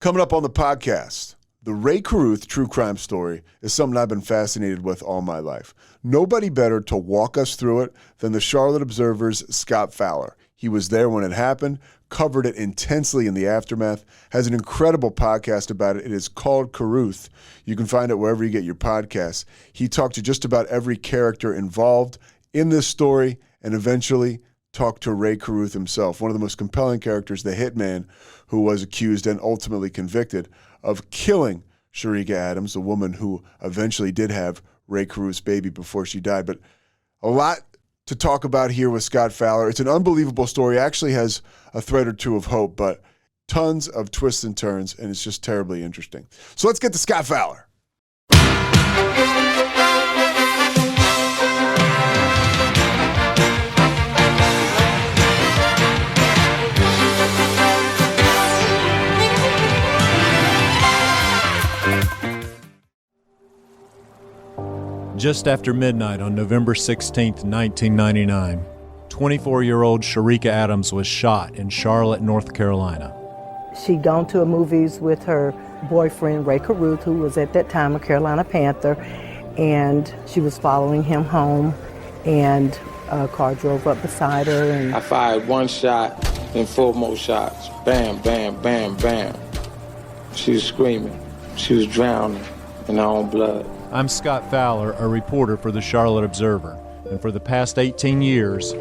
Coming up on the podcast, the Rae Carruth true crime story is something I've been fascinated with all my life. Nobody better to walk us through it than the Charlotte Observer's Scott Fowler. He was there when it happened, covered it intensely in the aftermath, has an incredible podcast about it. It is called Carruth. You can find it wherever you get your podcasts. He talked to just about every character involved in this story and eventually talked to Rae Carruth himself, one of the most compelling characters, the hitman who was accused and ultimately convicted of killing Sharika Adams, the woman who eventually did have Rae Carruth's baby before she died. But a lot to talk about here with Scott Fowler. It's an unbelievable story. It actually has a thread or two of hope, but tons of twists and turns, and it's just terribly interesting. So let's get to Scott Fowler. Just after midnight on November 16, 1999, 24-year-old Sharika Adams was shot in Charlotte, North Carolina. She'd gone to movies with her boyfriend, Rae Carruth, who was at that time a Carolina Panther, and she was following him home, and a car drove up beside her. And I fired one shot, then 4 more shots. Bam, bam, bam, bam. She was screaming. She was drowning in her own blood. I'm Scott Fowler, a reporter for the Charlotte Observer, and for the past 18 years,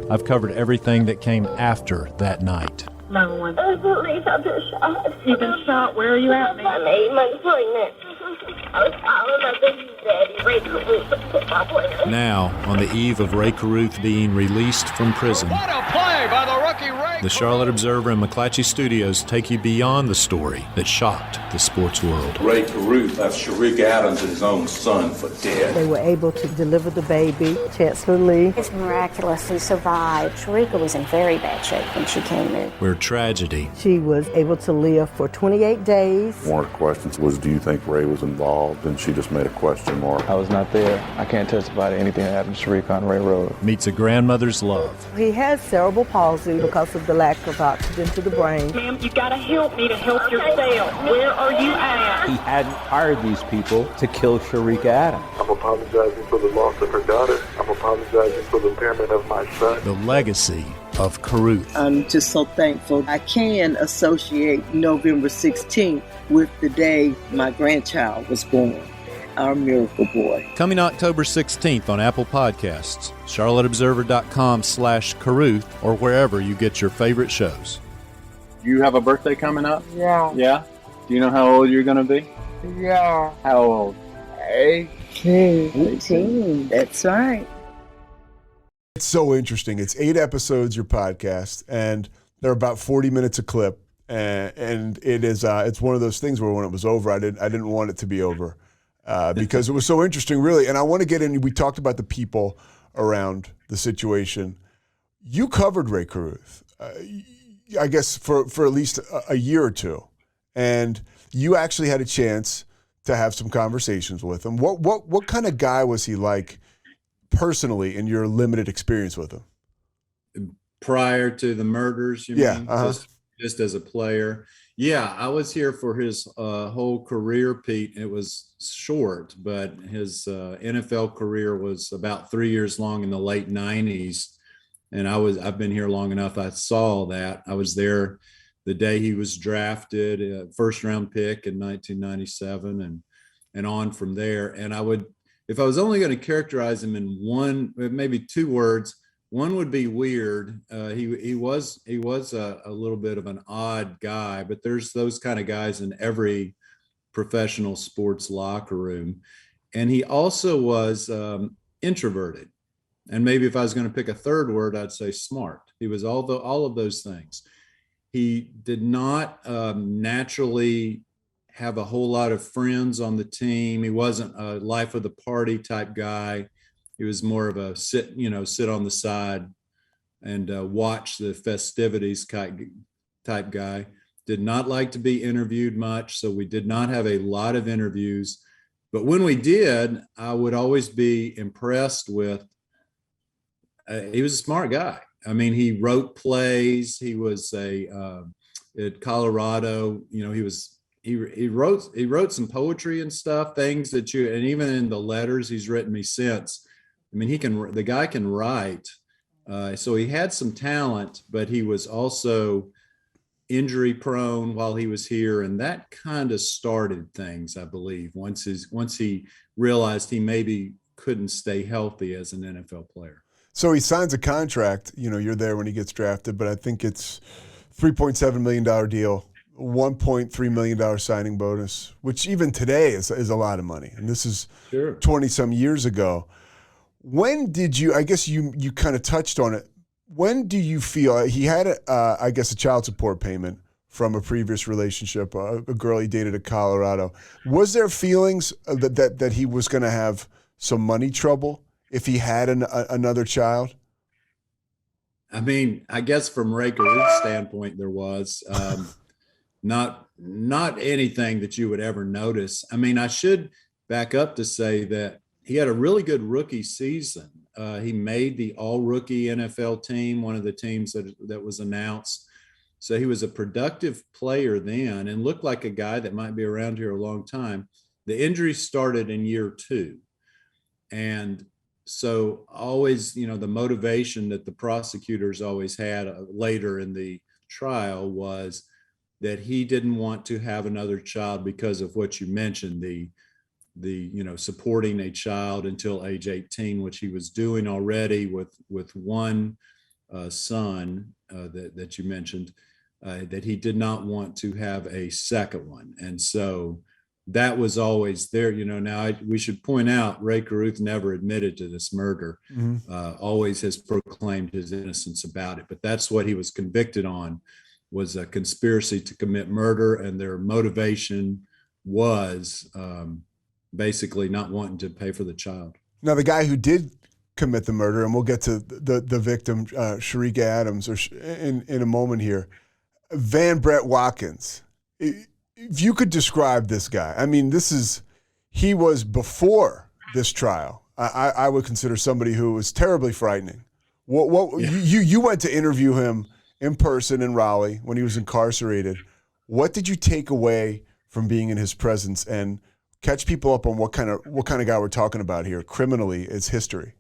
I've covered everything that came after that night. 911. The police have been shot. You've been shot? Where are you at, man? I'm 8 months pregnant. I was following my baby's daddy, Rae Carruth, my boyfriend. Now, on the eve of Rae Carruth being released from prison, What a play by the rookie Rae! the Charlotte Observer and McClatchy Studios take you beyond the story that shocked the sports world. Rae Carruth left Sharika Adams and his own son for dead. they were able to deliver the baby. Chancellor Lee. It's miraculous he survived. Sharika was in very bad shape when she came in. Where tragedy She was able to live for 28 days. One of the questions was, do you think Rae was involved? And she just made a question mark. I was not there. I can't testify to anything that happened to Sharika on Ray Road. meets a grandmother's love. He has cerebral palsy because of the lack of oxygen to the brain. Ma'am, you gotta help me to help yourself. Where are you at? He hadn't hired these people to kill Sharika Adams. I'm apologizing for the loss of her daughter. I'm apologizing for the impairment of my son. The legacy of Carruth. I'm just so thankful. I can associate November 16th with the day my grandchild was born, our miracle boy. Coming October 16th on Apple Podcasts, charlotteobserver.com/Carruth, or wherever you get your favorite shows. You have a birthday coming up? Yeah. Yeah? Do you know how old you're going to be? Yeah. How old? 18. That's right. It's so interesting. It's 8 episodes, your podcast, and they're about 40 minutes a clip. And it is it's one of those things where when it was over, I didn't want it to be over because it was so interesting, really. And I want to get in. We talked about the people around the situation. You covered Rae Carruth, I guess, for at least a year or two, and you actually had a chance to have some conversations with him. What kind of guy was he like personally in your limited experience with him? Prior to the murders, you mean? Just as a player. Yeah, I was here for his whole career, Pete. It was short, but his NFL career was about 3 years long in the late 90s. And I've been here long enough. I saw that. I was there the day he was drafted, first round pick in 1997 and on from there. And if I was only going to characterize him in one, maybe 2 words, one would be weird. He was a little bit of an odd guy, but there's those kind of guys in every professional sports locker room. And he also was introverted. And maybe if I was going to pick a third word, I'd say smart. He was all of those things. He did not naturally have a whole lot of friends on the team. He wasn't a life of the party type guy. He was more of a sit on the side and watch the festivities type guy. Did not like to be interviewed much, so we did not have a lot of interviews. But when we did, I would always be impressed with, he was a smart guy. I mean, he wrote plays. He was at Colorado. You know, he wrote some poetry and stuff, things that and even in the letters he's written me since. I mean, the guy can write. So he had some talent, but he was also injury prone while he was here. And that kind of started things, I believe, once he realized he maybe couldn't stay healthy as an NFL player. So he signs a contract, you know, you're there when he gets drafted, but I think it's $3.7 million deal, $1.3 million signing bonus, which even today is a lot of money. And this is 20 some years ago. When did you, I guess you kind of touched on it. When do you feel he had, I guess, a child support payment from a previous relationship, a girl he dated in Colorado? Was there feelings that he was going to have some money trouble if he had another child? I mean, I guess from Rae Carruth's standpoint, there was not anything that you would ever notice. I mean, I should back up to say that he had a really good rookie season. He made the all-rookie NFL team, one of the teams that was announced. So he was a productive player then and looked like a guy that might be around here a long time. The injury started in year 2. And so always, you know, the motivation that the prosecutors always had later in the trial was that he didn't want to have another child because of what you mentioned, the you know, supporting a child until age 18, which he was doing already with one son that you mentioned, that he did not want to have a second one. And so that was always there. You know, now we should point out Rae Carruth never admitted to this murder, always has proclaimed his innocence about it. But that's what he was convicted on, was a conspiracy to commit murder. And their motivation was basically not wanting to pay for the child. Now, the guy who did commit the murder, and we'll get to the victim, Sharika Adams, in a moment here, Van Brett Watkins. If you could describe this guy, I mean, he was before this trial. I would consider somebody who was terribly frightening. You went to interview him in person in Raleigh when he was incarcerated. What did you take away from being in his presence, and catch people up on what kind of guy we're talking about here? Criminally, it's history.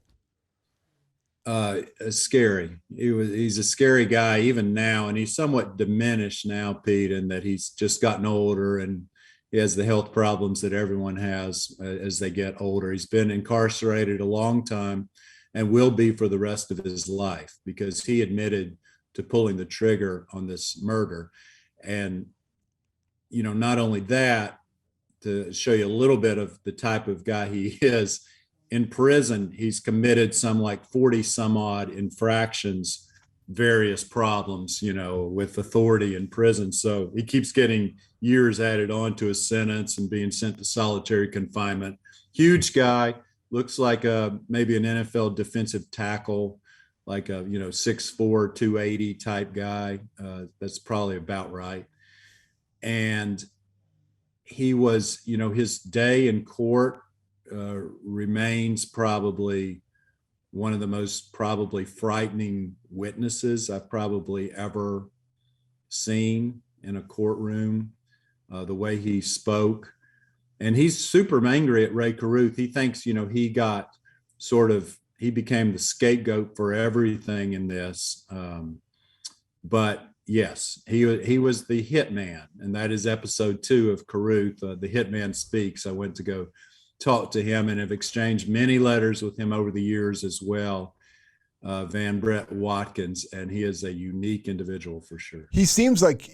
Scary. He's a scary guy even now, and he's somewhat diminished now, Pete, in that he's just gotten older and he has the health problems that everyone has as they get older. He's been incarcerated a long time and will be for the rest of his life because he admitted to pulling the trigger on this murder. And, you know, not only that, to show you a little bit of the type of guy he is, in prison, he's committed some like 40 some odd infractions, various problems, you know, with authority in prison. So he keeps getting years added on to his sentence and being sent to solitary confinement. Huge guy, looks like maybe an NFL defensive tackle, like a, you know, 6'4", 280 type guy. That's probably about right. And he was, you know, his day in court remains probably one of the most probably frightening witnesses I've probably ever seen in a courtroom, the way he spoke. And he's super angry at Rae Carruth. He thinks, you know, he became the scapegoat for everything in this. But yes, he was the hitman, and that is episode 2 of Carruth, The Hitman Speaks. I went to go talk to him and have exchanged many letters with him over the years as well, Van Brett Watkins, and he is a unique individual for sure. He seems like,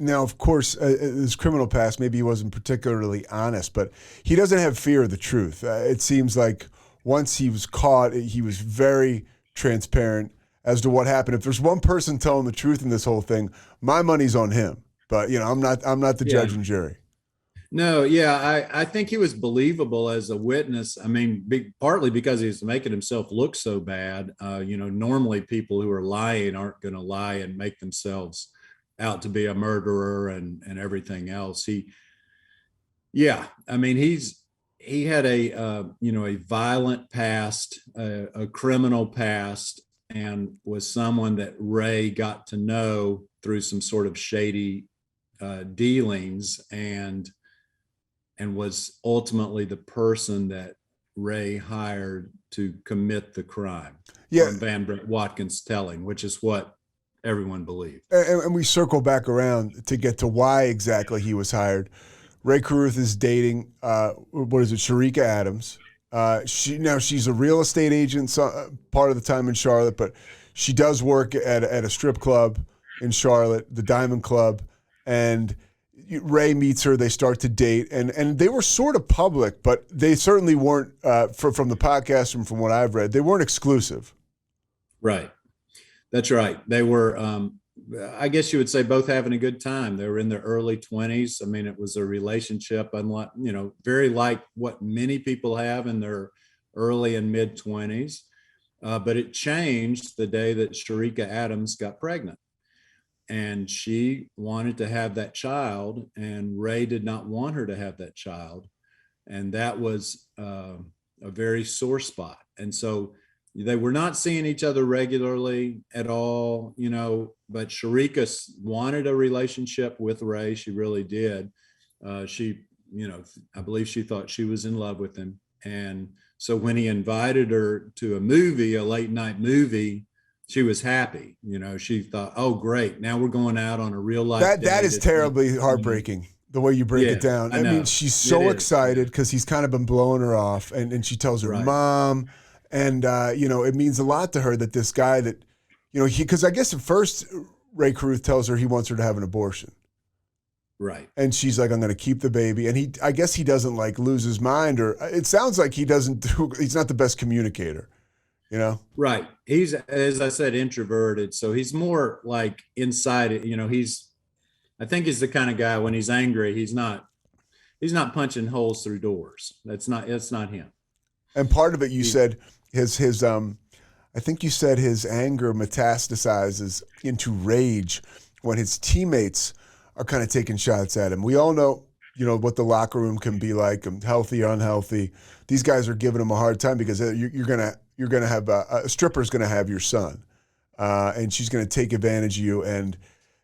now of course, his criminal past, maybe he wasn't particularly honest, but he doesn't have fear of the truth. It seems like once he was caught, he was very transparent as to what happened. If there's one person telling the truth in this whole thing, my money's on him. But, you know, I'm not the judge and jury. No, yeah, I think he was believable as a witness. I mean, partly because he's making himself look so bad. You know, normally people who are lying aren't going to lie and make themselves out to be a murderer and everything else. I mean, he had a, you know, a violent past, a criminal past, and was someone that Rae got to know through some sort of shady dealings, and was ultimately the person that Rae hired to commit the crime. Yeah. From Van Brett Watkins' telling, which is what everyone believed. And we circle back around to get to why exactly he was hired. Rae Carruth is dating, Sharika Adams. She's a real estate agent part of the time in Charlotte, but she does work at a strip club in Charlotte, the Diamond Club, and Rae meets her. They start to date, and they were sort of public, but they certainly weren't, from the podcast and from what I've read, they weren't exclusive. Right. That's right. They were, I guess you would say, both having a good time. They were in their early 20s. I mean, it was a relationship, unlike, very like what many people have in their early and mid 20s. But it changed the day that Sharika Adams got pregnant. And she wanted to have that child, and Rae did not want her to have that child. And that was a very sore spot. And so they were not seeing each other regularly at all, but Sharika wanted a relationship with Rae. She really did. She, I believe she thought she was in love with him. And so when he invited her to a late night movie, she was happy. She thought, oh, great. Now we're going out on a real life. That is terribly heartbreaking, the way you break it down. I mean, she's so excited because he's kind of been blowing her off, and she tells her mom. And, it means a lot to her that this guy that, because I guess at first Rae Carruth tells her he wants her to have an abortion. Right. And she's like, I'm going to keep the baby. And I guess he doesn't lose his mind, or it sounds like he's not the best communicator, Right. He's, as I said, introverted. So he's more like inside it. I think he's the kind of guy when he's angry, he's not punching holes through doors. That's not him. And part of it, you said I think you said his anger metastasizes into rage when his teammates are kind of taking shots at him. We all know, what the locker room can be like, healthy or unhealthy. These guys are giving him a hard time because you're gonna have a stripper's gonna have your son, and she's gonna take advantage of you. And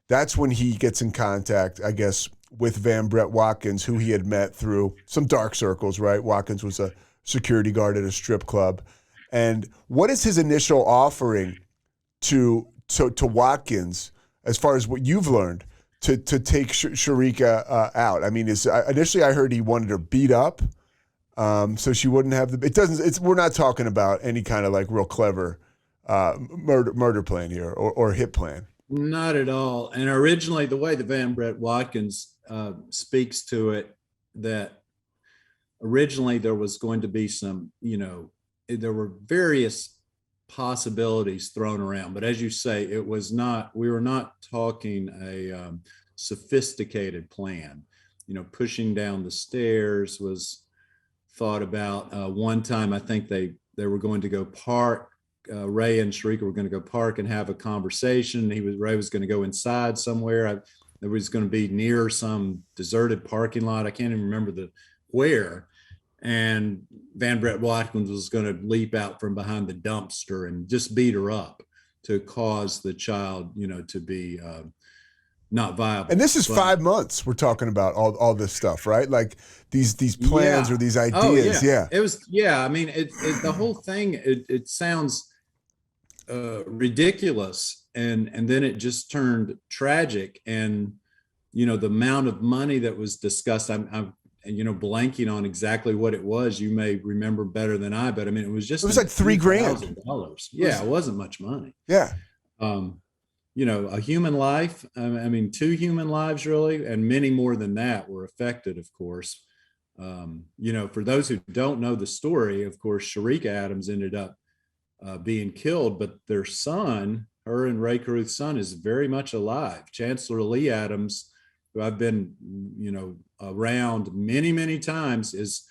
that's when he gets in contact, I guess, with Van Brett Watkins, who he had met through some dark circles. Right, Watkins was a security guard at a strip club. And what is his initial offering to Watkins, as far as what you've learned, to take Sharika out? I mean, initially I heard he wanted her beat up, so she wouldn't have we're not talking about any kind of real clever murder plan here or hit plan. Not at all. And originally, the way the Van Brett Watkins speaks to it, that originally there was going to be some, there were various possibilities thrown around, but as you say, we were not talking a sophisticated plan. Pushing down the stairs was thought about. One time, I think they were going to go park. Rae and Sharika were going to go park and have a conversation. Rae was going to go inside somewhere. There was going to be near some deserted parking lot. I can't even remember where. And Van Brett Watkins was going to leap out from behind the dumpster and just beat her up to cause the child, to be not viable. And this is 5 months. We're talking about all this stuff, right? Like these plans or these ideas. Oh, yeah. It was. Yeah. I mean, the whole thing. It sounds ridiculous, and then it just turned tragic. And the amount of money that was discussed. I'm blanking on exactly what it was. You may remember better than I, but I mean, it was like $3,000. Yeah, it wasn't much money. Yeah. A human life. I mean, 2 human lives really, and many more than that were affected, of course. For those who don't know the story, of course, Sharika Adams ended up being killed, but their son, her and Rae Carruth's son, is very much alive. Chancellor Lee Adams, who I've been, around many, many times, is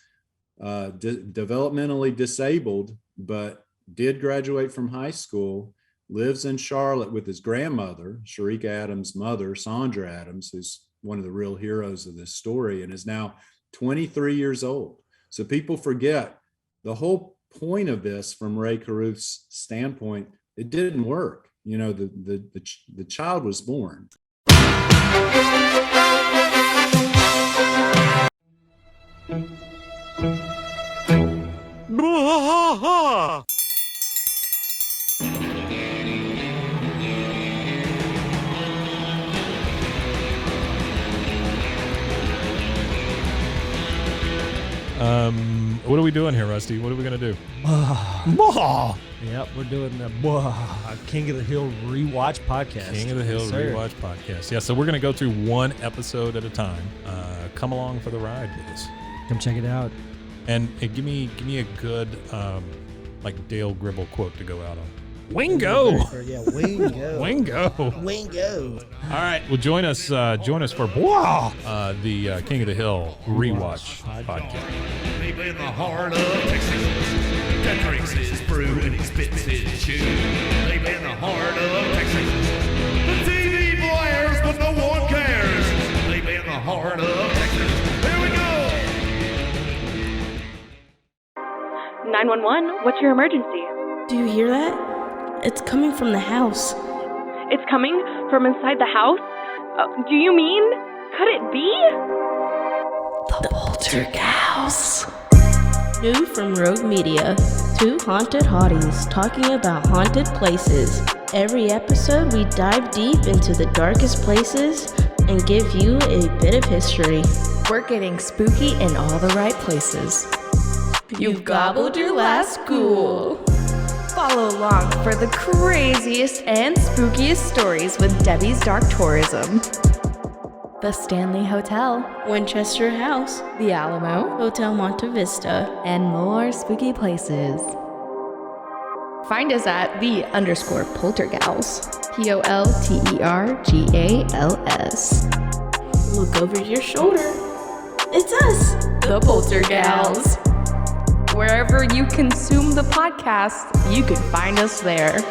developmentally disabled, but did graduate from high school, lives in Charlotte with his grandmother, Sharika Adams' mother, Sandra Adams, who's one of the real heroes of this story, and is now 23 years old. So people forget the whole point of this, from Rae Carruth's standpoint, it didn't work. You know, the child was born. What are we doing here, Rusty? What are we going to do? Yep, we're doing the King of the Hill Rewatch Podcast. King of the Hill Rewatch Podcast. Yeah, so we're going to go through one episode at a time. Come along for the ride with us. Come check it out. And give me a good like Dale Gribble quote to go out on. Wingo. Yeah, Wingo. Wingo. All right, well join us for the King of the Hill Rewatch Podcast. Deep in the heart of Texas, that drinks his brew and he spits his chew. Deep in the heart of Texas, the TV blares but no one cares. Deep in the heart of Texas, here we go. 911, what's your emergency? Do you hear that? It's coming from the house. It's coming from inside the house? Do you mean? Could it be? The Poltergeist. New from Rogue Media. Two haunted hotties talking about haunted places. Every episode we dive deep into the darkest places and give you a bit of history. We're getting spooky in all the right places. You've gobbled your last ghoul. Follow along for the craziest and spookiest stories with Debbie's Dark Tourism. The Stanley Hotel, Winchester House, The Alamo, Hotel Monte Vista, and more spooky places. Find us at _Poltergals. POLTERGALS. Look over your shoulder. It's us, the Poltergals. Wherever you consume the podcast, you can find us there.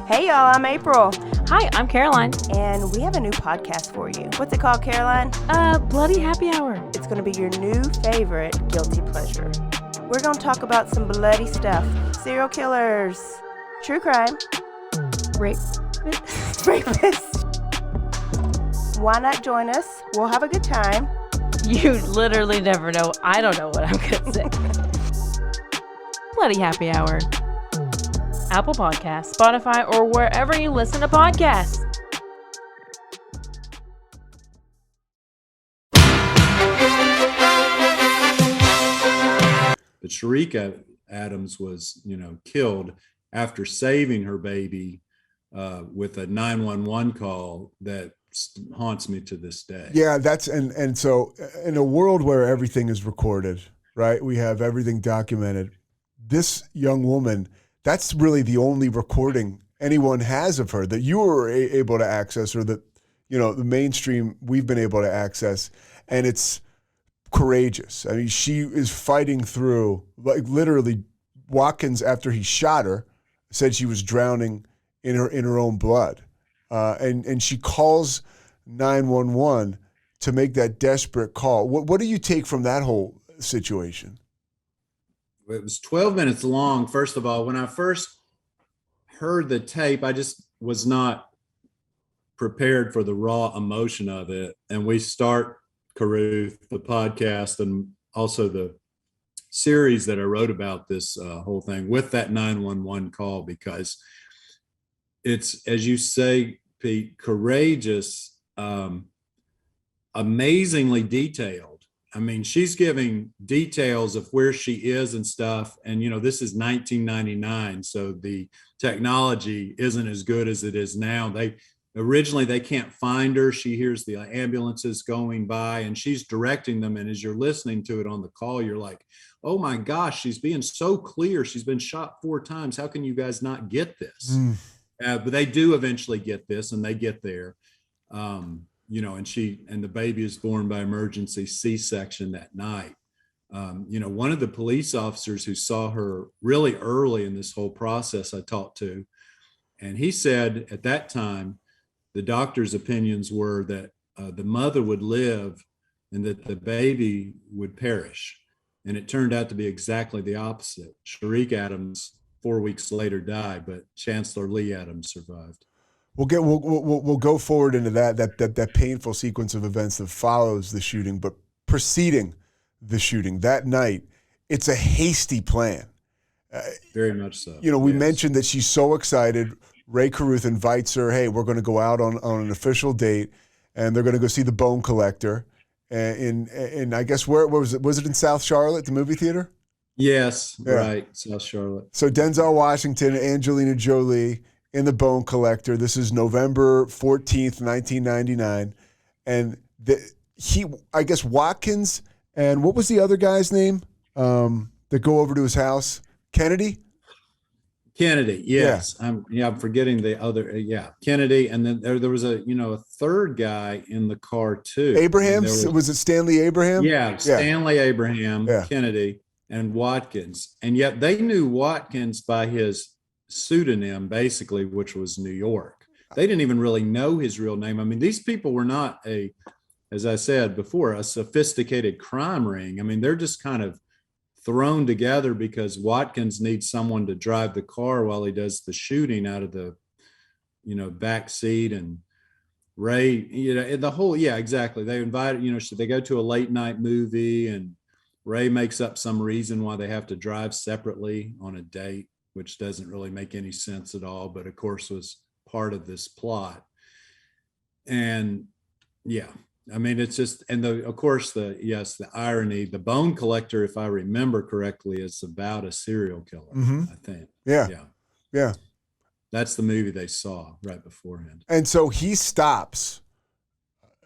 Hey y'all, I'm April. Hi, I'm Caroline. And we have a new podcast for you. What's it called, Caroline? Bloody Happy Hour. It's going to be your new favorite guilty pleasure. We're going to talk about some bloody stuff. Serial killers. True crime. Rapists. Why not join us? We'll have a good time. You literally never know. I don't know what I'm going to say. Bloody Happy Hour. Apple Podcasts, Spotify, or wherever you listen to podcasts. But Sharika Adams was, killed after saving her baby with a 911 call that haunts me to this day. Yeah, and so in a world where everything is recorded, right? We have everything documented. This young woman, that's really the only recording anyone has of her that you were able to access, or that, the mainstream we've been able to access. And it's courageous. I mean, she is fighting through, like literally Watkins, after he shot her, said she was drowning in her own blood. And she calls 911 to make that desperate call. What do you take from that whole situation? It was 12 minutes long. First of all, when I first heard the tape, I just was not prepared for the raw emotion of it. And we start Carruth, the podcast, and also the series that I wrote about this whole thing with that 911 call, because it's, as you say, Pete, courageous, amazingly detailed. I mean, she's giving details of where she is and stuff. And, this is 1999. So the technology isn't as good as it is now. Originally they can't find her. She hears the ambulances going by and she's directing them. And as you're listening to it on the call, you're like, oh my gosh, she's being so clear. She's been shot 4 times. How can you guys not get this? But they do eventually get this, and they get there. And the baby is born by emergency C-section that night. One of the police officers who saw her really early in this whole process I talked to, and he said at that time, the doctor's opinions were that the mother would live and that the baby would perish. And it turned out to be exactly the opposite. Sharique Adams, 4 weeks later, died, but Chancellor Lee Adams survived. We'll go forward into that painful sequence of events that follows the shooting, but preceding the shooting that night, it's a hasty plan. Very much so. We mentioned that she's so excited. Rae Carruth invites her, hey, we're going to go out on an official date, and they're going to go see The Bone Collector. In I guess, where was it? Was it in South Charlotte, the movie theater? Yes, yeah. Right, South Charlotte. So Denzel Washington, Angelina Jolie in The Bone Collector. This is November 14th, 1999. And I guess Watkins, and what was the other guy's name that go over to his house? Kennedy, yes. Yeah. I'm forgetting the other. Kennedy, and then there was a third guy in the car too. Abraham, was it Stanley Abraham? Yeah, Stanley Abraham, Kennedy, and Watkins, and yet they knew Watkins by his pseudonym, basically, which was New York. They didn't even really know his real name. I mean, these people were not as I said before, a sophisticated crime ring. I mean, they're just kind of thrown together because Watkins needs someone to drive the car while he does the shooting out of the, back seat. And Rae, exactly. They invited, they go to a late night movie, and Rae makes up some reason why they have to drive separately on a date, which doesn't really make any sense at all, but of course was part of this plot. And I mean, it's just, and the irony, The Bone Collector, if I remember correctly, is about a serial killer, I think. Yeah. That's the movie they saw right beforehand. And so he stops,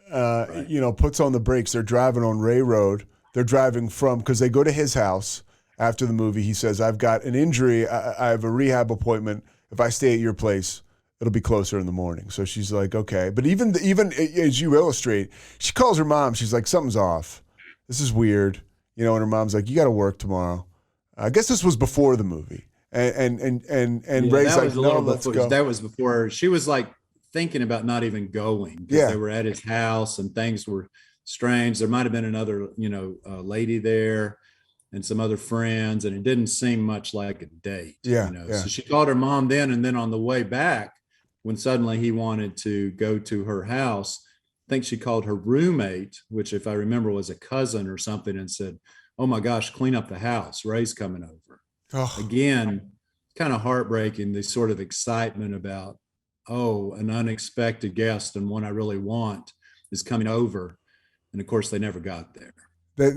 puts on the brakes. They're driving on Ray Road. They're driving because they go to his house after the movie. He says, I've got an injury. I have a rehab appointment. If I stay at your place, it'll be closer in the morning. So she's like, okay. But even as you illustrate, she calls her mom. She's like, something's off. This is weird. And her mom's like, you got to work tomorrow. I guess this was before the movie. And Ray's like, no, let's go. That was before. She was like thinking about not even going because they were at his house and things were strange. There might've been another, lady there and some other friends, and it didn't seem much like a date. So she called her mom then, and then on the way back, when suddenly he wanted to go to her house, I think she called her roommate, which if I remember was a cousin or something, and said, oh my gosh, clean up the house. Ray's coming over. Oh. Again, kind of heartbreaking, the sort of excitement about, an unexpected guest and one I really want is coming over. And of course, they never got there.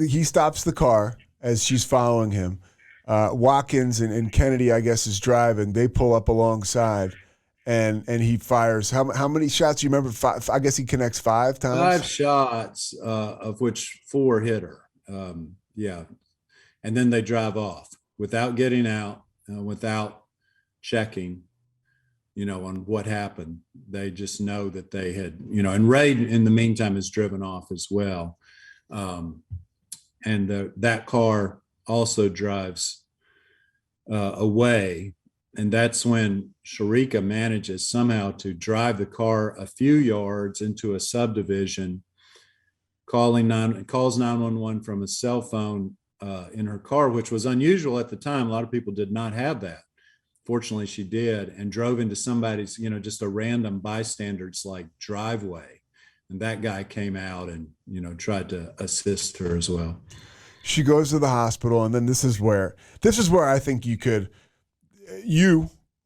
He stops the car as she's following him. Watkins and Kennedy, I guess, is driving. They pull up alongside. And he fires. How many shots do you remember? 5, I guess he connects 5 times. 5 shots, of which 4 hit her. And then they drive off without getting out, without checking, on what happened. They just know that they had, and Rae in the meantime has driven off as well. And that car also drives away. And that's when Sharique manages somehow to drive the car a few yards into a subdivision, calls 911 from a cell phone in her car, which was unusual at the time. A lot of people did not have that. Fortunately, she did, and drove into somebody's, just a random bystander's like driveway. And that guy came out and, tried to assist her as well. She goes to the hospital, and then this is where I think you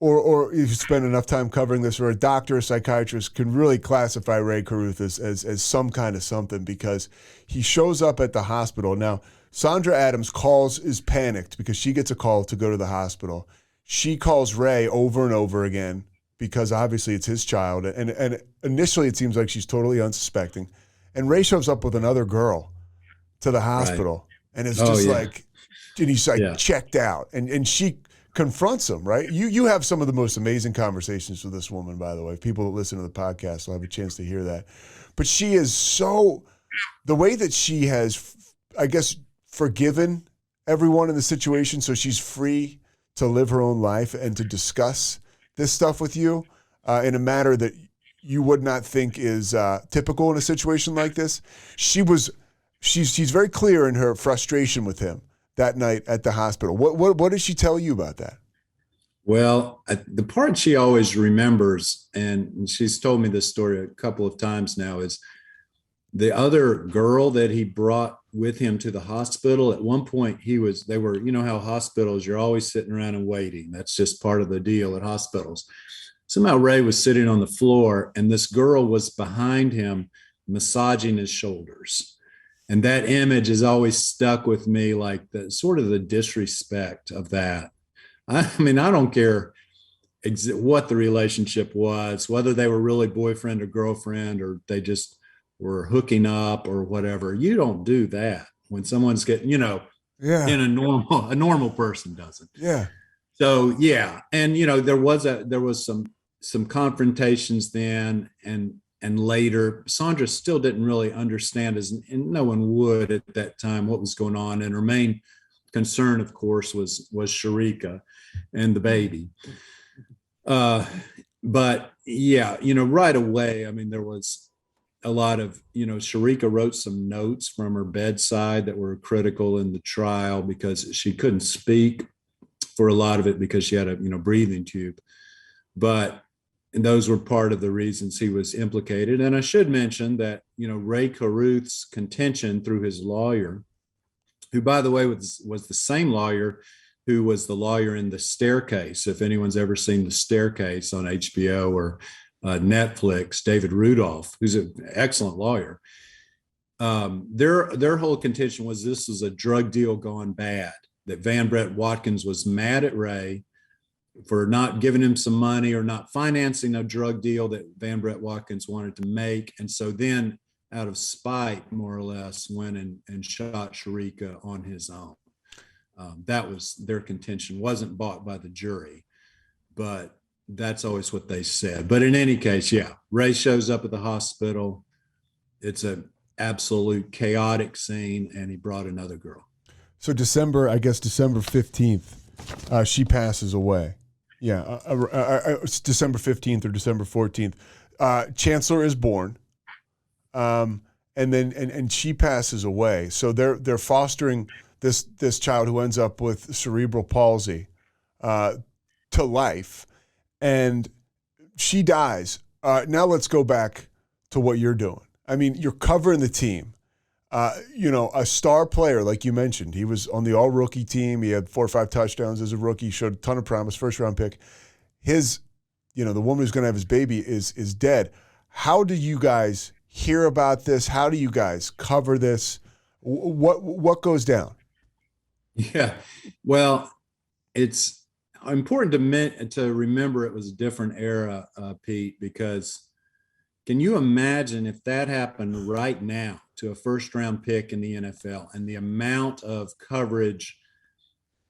or if you spend enough time covering this, or a doctor or psychiatrist can really classify Rae Carruth as some kind of something, because he shows up at the hospital. Now, Sandra Adams is panicked because she gets a call to go to the hospital. She calls Rae over and over again because obviously it's his child. And initially it seems like she's totally unsuspecting. And Rae shows up with another girl to the hospital. Right. And it's just and he's like checked out. And she confronts him, right? You have some of the most amazing conversations with this woman, by the way. People that listen to the podcast will have a chance to hear that. But she is the way that she has, I guess, forgiven everyone in the situation, so she's free to live her own life and to discuss this stuff with you in a manner that you would not think is typical in a situation like this. She's very clear in her frustration with him that night at the hospital. What did she tell you about that? Well, the part she always remembers, and she's told me this story a couple of times now, is the other girl that he brought with him to the hospital. At one point they were, you know how hospitals, you're always sitting around and waiting. That's just part of the deal at hospitals. Somehow Rae was sitting on the floor and this girl was behind him massaging his shoulders. And that image has always stuck with me, like the sort of the disrespect of that. I mean, I don't care what the relationship was, whether they were really boyfriend or girlfriend, or they just were hooking up or whatever. You don't do that when someone's getting, in a normal person doesn't. Yeah. So, yeah. And, there was some confrontations then and later. Sandra still didn't really understand, and no one would at that time, what was going on. And her main concern, of course, was Sharika and the baby. But yeah, right away, I mean, there was a lot of, Sharika wrote some notes from her bedside that were critical in the trial because she couldn't speak for a lot of it because she had a, breathing tube. But those were part of the reasons he was implicated. And I should mention that, Rae Carruth's contention through his lawyer, who, by the way, was the same lawyer who was the lawyer in The Staircase. If anyone's ever seen The Staircase on HBO or Netflix, David Rudolph, who's an excellent lawyer. Their whole contention was this was a drug deal gone bad, that Van Brett Watkins was mad at Rae for not giving him some money or not financing a drug deal that Van Brett Watkins wanted to make. And so then, out of spite, more or less, went and shot Sharika on his own. That was their contention. Wasn't bought by the jury, but that's always what they said. But in any case, yeah, Rae shows up at the hospital. It's an absolute chaotic scene, and he brought another girl. So December 15th, she passes away. Yeah, it's December 15th or December 14th. Chancellor is born, and then she passes away. So they're fostering this child who ends up with cerebral palsy to life. And she dies. Now let's go back to what you're doing. I mean, you're covering the team. A star player, like you mentioned. He was on the all-rookie team. He had 4 or 5 touchdowns as a rookie. Showed a ton of promise, first-round pick. The woman who's going to have his baby is dead. How do you guys hear about this? How do you guys cover this? What goes down? Yeah, well, it's important to remember it was a different era, Pete, because can you imagine if that happened right now to a first-round pick in the NFL and the amount of coverage,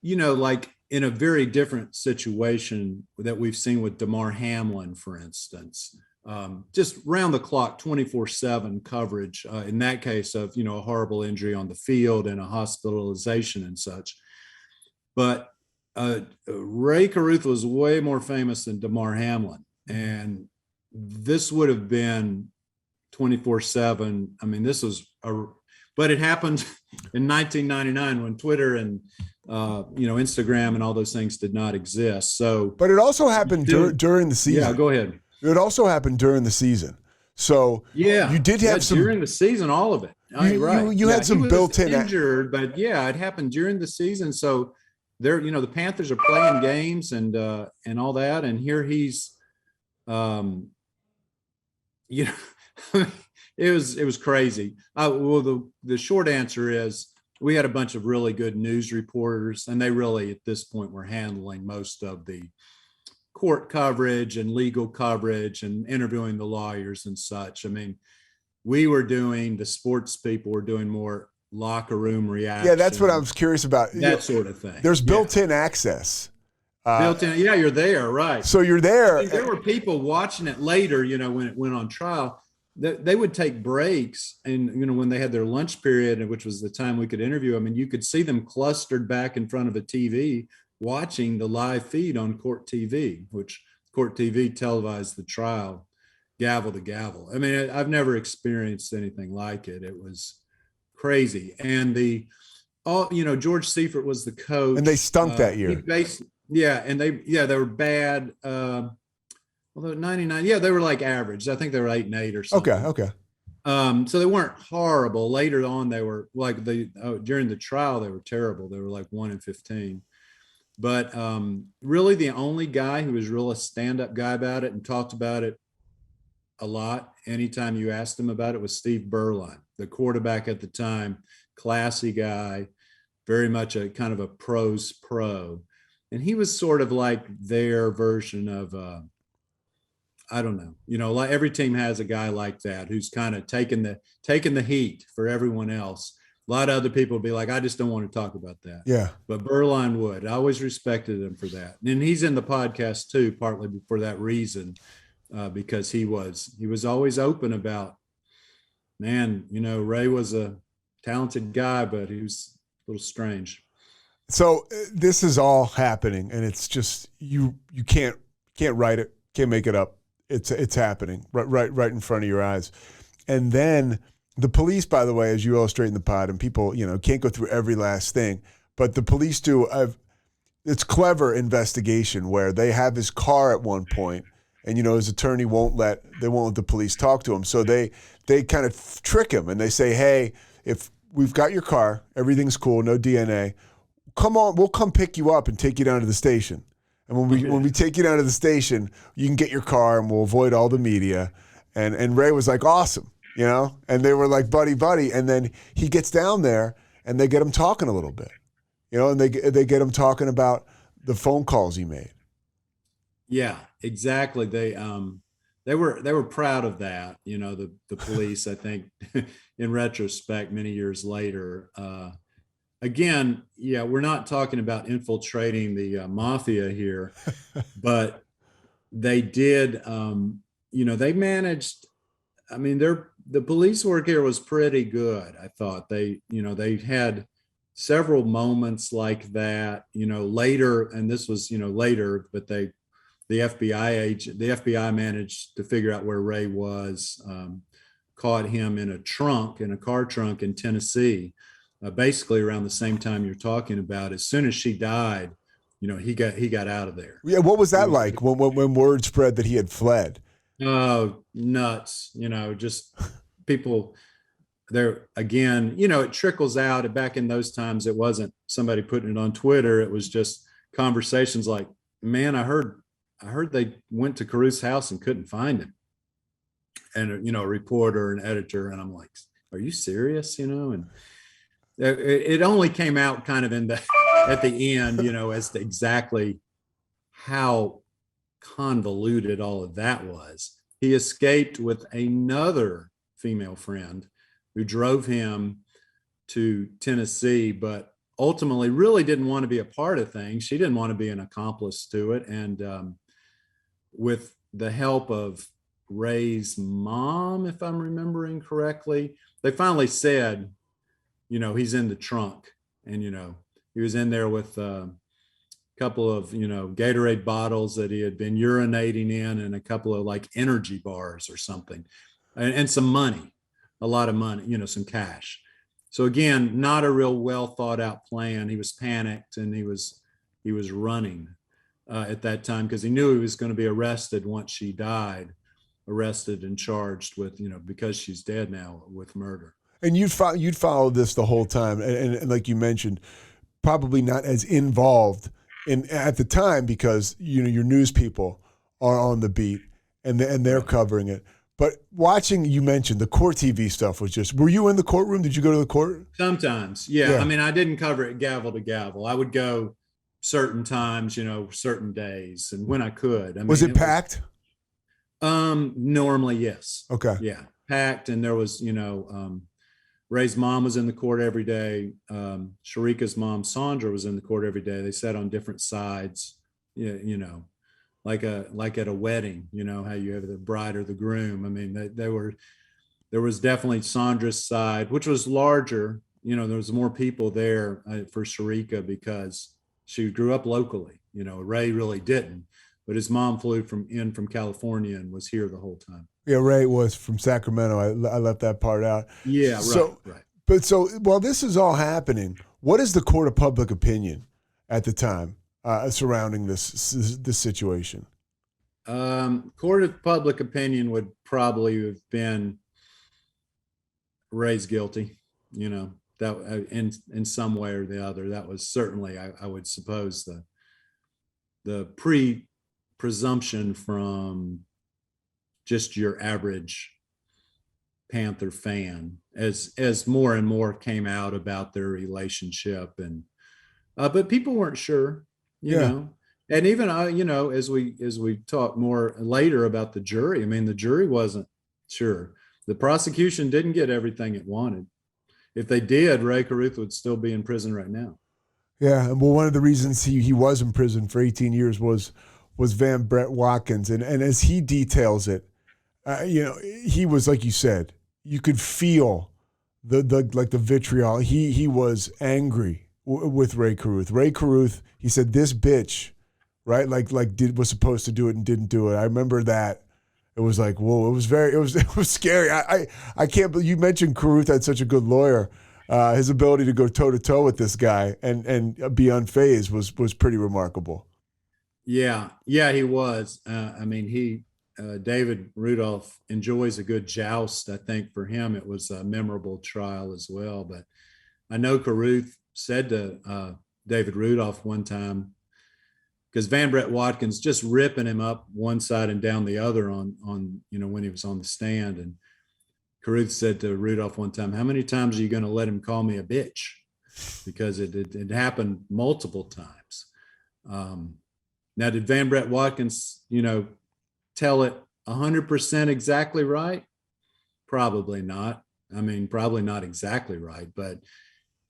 like in a very different situation that we've seen with Damar Hamlin, for instance, just round the clock, 24/7 coverage, in that case of, a horrible injury on the field and a hospitalization and such. But Rae Carruth was way more famous than Damar Hamlin, and this would have been 24/7. I mean, but it happened in 1999 when Twitter and Instagram and all those things did not exist. So, but it also happened during the season. Yeah, go ahead. It also happened during the season. So yeah, you did have some during the season, all of it. You had some built-in injured, but yeah, it happened during the season. So there, the Panthers are playing games and all that, and here he's, it was crazy. Well, the short answer is we had a bunch of really good news reporters, and they really at this point were handling most of the court coverage and legal coverage and interviewing the lawyers and such. I mean, the sports people were doing more locker room reaction. Yeah, that's what I was curious about. That sort of thing. There's built-in access. Yeah, you're there, right? So you're there. There were people watching it later, when it went on trial. they would take breaks, and when they had their lunch period, which was the time we could interview them, and you could see them clustered back in front of a TV watching the live feed on Court TV, which Court TV televised the trial gavel to gavel. I mean, I've never experienced anything like it. It was crazy. And George Seifert was the coach, and they stunk that year. They were bad. Although 99, they were like average. I think they were 8-8 or something. Okay. So they weren't horrible. Later on, they were like during the trial, they were terrible. They were like 1-15. But really, the only guy who was a stand-up guy about it and talked about it a lot, anytime you asked him about it, was Steve Berline, the quarterback at the time, classy guy, very much a kind of a pro's pro. And he was sort of like their version of, I don't know, like every team has a guy like that who's kind of taking the heat for everyone else. A lot of other people would be like, I just don't want to talk about that. Yeah. But Berline would. I always respected him for that. And he's in the podcast too, partly for that reason, because he was always open about, man, Rae was a talented guy, but he was a little strange. So this is all happening, and it's just you can't write it, can't make it up. It's happening right in front of your eyes. And then the police, by the way, as you illustrate in the pod, and people, can't go through every last thing, but the police do it's clever investigation where they have his car at one point, and his attorney won't let the police talk to him. So they kind of trick him, and they say, hey, if we've got your car, everything's cool, no DNA, come on, we'll come pick you up and take you down to the station. And when we take you down to the station, you can get your car and we'll avoid all the media. And Rae was like, awesome, and they were like buddy. And then he gets down there and they get him talking a little bit, and they get him talking about the phone calls he made. Yeah, exactly. They were proud of that. The police, I think, in retrospect, many years later. Again, we're not talking about infiltrating the mafia here, but they did, they managed, the police work here was pretty good. I thought they had several moments like that, later, and this was, later, but the FBI managed to figure out where Rae was, caught him in a car trunk in Tennessee. Basically around the same time you're talking about. As soon as she died, he got out of there. Yeah, what was that like when word spread that he had fled? Oh, nuts! Just people there again. It trickles out. Back in those times, it wasn't somebody putting it on Twitter. It was just conversations like, "Man, I heard they went to Carruth's house and couldn't find him," and a reporter and editor, and I'm like, "Are you serious?" And it only came out kind of at the end, as to exactly how convoluted all of that was. He escaped with another female friend who drove him to Tennessee, but ultimately really didn't want to be a part of things. She didn't want to be an accomplice to it. And with the help of Rae's mom, if I'm remembering correctly, they finally said, he's in the trunk, and, he was in there with a couple of, Gatorade bottles that he had been urinating in, and a couple of like energy bars or something, and some money, a lot of money, some cash. So again, not a real well thought out plan. He was panicked, and he was running at that time because he knew he was going to be arrested once she died, arrested and charged with, because she's dead now, with murder. And you'd followed this the whole time, and like you mentioned, probably not as involved at the time because your news people are on the beat and they're covering it. But watching, you mentioned the court TV stuff was just. Were you in the courtroom? Did you go to the court? Sometimes, yeah. I didn't cover it gavel to gavel. I would go certain times, certain days, and when I could. Was it packed? Normally, yes. Okay. Yeah, packed, and there was, Rae's mom was in the court every day. Sharika's mom, Sandra, was in the court every day. They sat on different sides, like at a wedding, how you have the bride or the groom. They were there was definitely Sandra's side, which was larger. You know, there was more people there for Sharika because she grew up locally. You know, Rae really didn't, but his mom flew from California and was here the whole time. Yeah, Rae was from Sacramento. I left that part out. Yeah, right. But so while this is all happening, what is the court of public opinion at the time surrounding this situation? Court of public opinion would probably have been Rae's guilty. You know, that in some way or the other. That was certainly, I would suppose, the presumption from just your average Panther fan as more and more came out about their relationship, and but people weren't sure, you know. And even you know, as we talk more later about the jury, I mean, the jury wasn't sure. The prosecution didn't get everything it wanted. If they did, Rae Carruth would still be in prison right now. Yeah, well, one of the reasons he was in prison for 18 years was Van Brett Watkins, and as he details it, you know, he was, like you said, you could feel the vitriol. He was angry with Rae Carruth. Rae Carruth, he said, this bitch, right? Was supposed to do it and didn't do it. I remember that. It was like, whoa, it was scary. I can't believe you mentioned Carruth had such a good lawyer. His ability to go toe to toe with this guy and be unfazed was pretty remarkable. Yeah, he was. I mean, David Rudolph enjoys a good joust. I think for him it was a memorable trial as well. But I know Carruth said to David Rudolph one time, because Van Brett Watkins just ripping him up one side and down the other on you know, when he was on the stand, and Carruth said to Rudolph one time, "How many times are you going to let him call me a bitch?" Because it happened multiple times. Now, did Van Brett Watkins, you know, tell it 100% exactly right? Probably not. I mean, probably not exactly right, but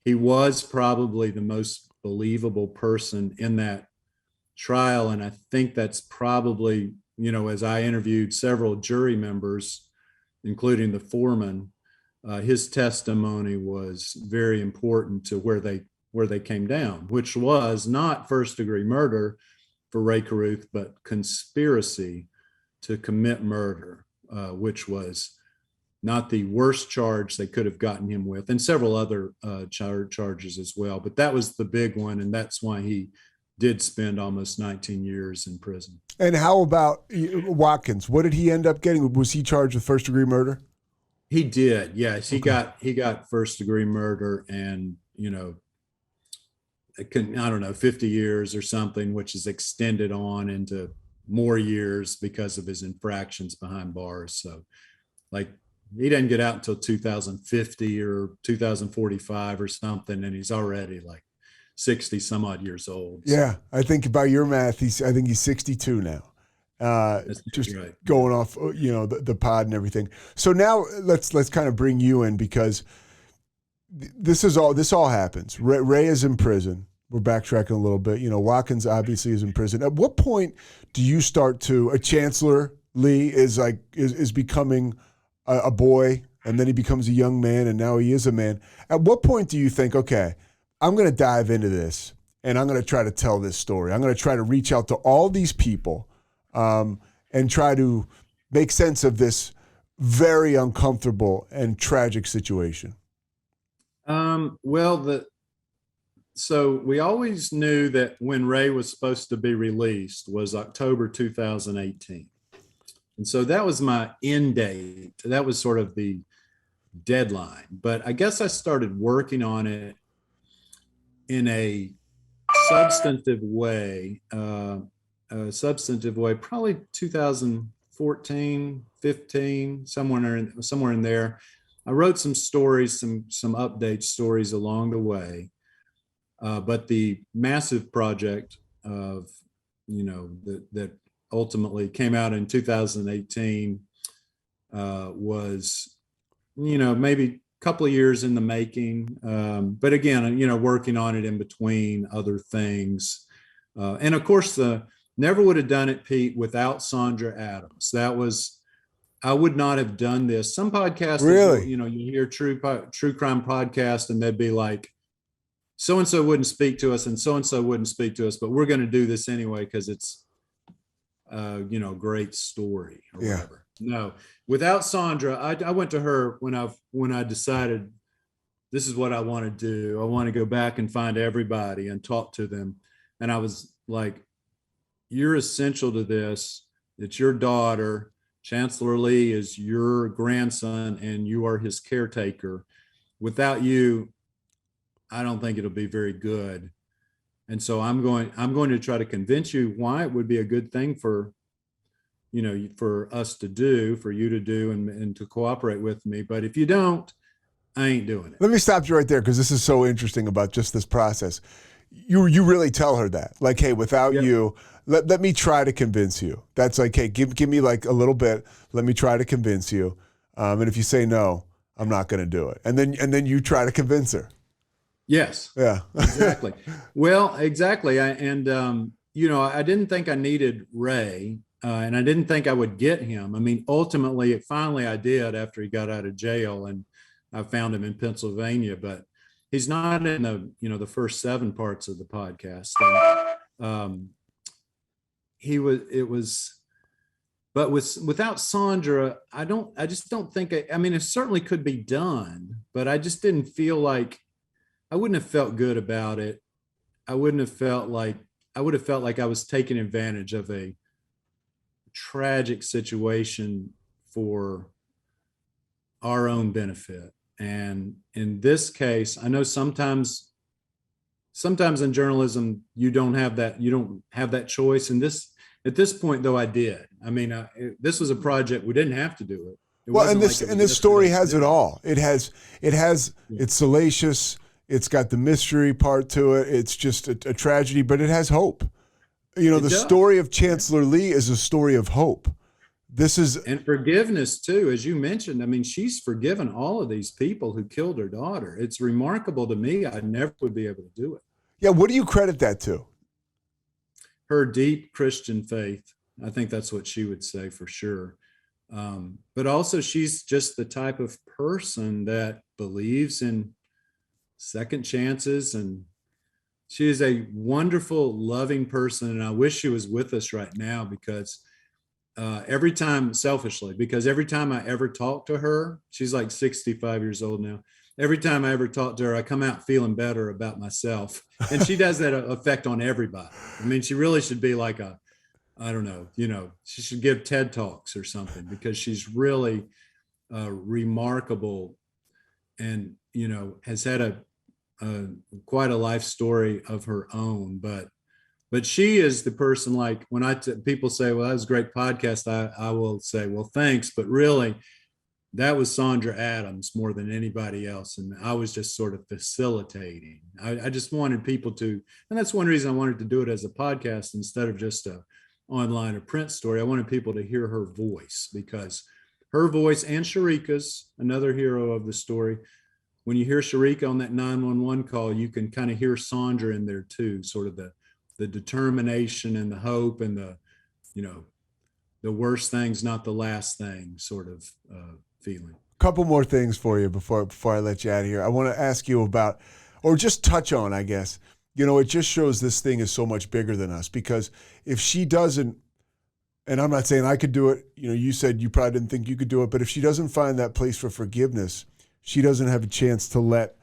he was probably the most believable person in that trial. And I think that's probably, you know, as I interviewed several jury members, including the foreman, his testimony was very important to where they came down, which was not first-degree murder for Rae Carruth, but conspiracy to commit murder, which was not the worst charge they could have gotten him with, and several other charges as well. But that was the big one, and that's why he did spend almost 19 years in prison. And how about Watkins? What did he end up getting? Was he charged with first-degree murder? He did, yes. He got first-degree murder, and, you know, I don't know, 50 years or something, which is extended on into more years because of his infractions behind bars. So, like, he didn't get out until 2050 or 2045 or something, and he's already like 60 some odd years old. So. Yeah, I think by your math, I think he's 62 now. Just right. Going off, you know, the pod and everything. So now let's kind of bring you in, because this all happens. Rae is in prison. We're backtracking a little bit. You know, Watkins obviously is in prison. At what point do you start to? Chancellor Lee is becoming a boy, and then he becomes a young man, and now he is a man. At what point do you think, okay, I'm going to dive into this, and I'm going to try to tell this story. I'm going to try to reach out to all these people and try to make sense of this very uncomfortable and tragic situation? So we always knew that when Rae was supposed to be released was October 2018. And so that was my end date. That was sort of the deadline. But I guess I started working on it in a substantive way, probably 2014, 15, somewhere in there. I wrote some stories, some update stories along the way. But the massive project of, you know, that ultimately came out in 2018 was, you know, maybe a couple of years in the making. But again, you know, working on it in between other things. And of course, never would have done it, Pete, without Sandra Adams. That was I would not have done this. Some podcasts, really, you hear true crime podcast, and they'd be like, so and so wouldn't speak to us, and so wouldn't speak to us, but we're going to do this anyway because it's, great story or whatever. No, without Sandra, I went to her when I decided this is what I want to do. I want to go back and find everybody and talk to them, and I was like, you're essential to this. It's your daughter. Chancellor Lee is your grandson and you are his caretaker. Without you, I don't think it'll be very good. And so I'm going to try to convince you why it would be a good thing for us to do, for you to do, and to cooperate with me. But if you don't, I ain't doing it. Let me stop you right there, because this is so interesting about just this process. You really tell her that, like, hey, without you, let me try to convince you. That's like, hey, give me like a little bit. Let me try to convince you. And if you say no, I'm not going to do it. And then you try to convince her. Yes. Yeah. Exactly. Well, exactly. I didn't think I needed Rae, and I didn't think I would get him. I mean, ultimately, I did after he got out of jail, and I found him in Pennsylvania, but he's not in the first 7 parts of the podcast. And, but without Sandra, I just don't think, I mean, it certainly could be done, but I just didn't feel like, I wouldn't have felt good about it. I would have felt like I was taking advantage of a tragic situation for our own benefit. And in this case, I know sometimes in journalism, you don't have that choice. And at this point, though, I did. I mean, this was a project, we didn't have to do it. This story has it all. It's salacious. It's got the mystery part to it. It's just a tragedy, but it has hope. The story of Chancellor Lee is a story of hope. And forgiveness too, as you mentioned. I mean, she's forgiven all of these people who killed her daughter. It's remarkable to me. I never would be able to do it. Yeah. What do you credit that to? Her deep Christian faith. I think that's what she would say for sure. But also she's just the type of person that believes in second chances, and she is a wonderful, loving person. And I wish she was with us right now, because every time I ever talk to her, she's like 65 years old now. Every time I ever talk to her, I come out feeling better about myself. And she does that effect on everybody. I mean, she really should be like she should give TED Talks or something, because she's really remarkable, and, has had quite a life story of her own. But she is the person, like, when people say, well, that was a great podcast, I will say, well, thanks. But really, that was Sandra Adams more than anybody else. And I was just sort of facilitating. I just wanted people to, and that's one reason I wanted to do it as a podcast instead of just a online or print story. I wanted people to hear her voice, because her voice, and Sharika's, another hero of the story. When you hear Sharika on that 911 call, you can kind of hear Sandra in there too, sort of the determination and the hope and the worst thing's not the last thing sort of feeling. Couple more things for you before I let you out of here. I want to ask you about, or just touch on, I guess, it just shows this thing is so much bigger than us, because if she doesn't, and I'm not saying I could do it, you said you probably didn't think you could do it, but if she doesn't find that place for forgiveness, she doesn't have a chance to let,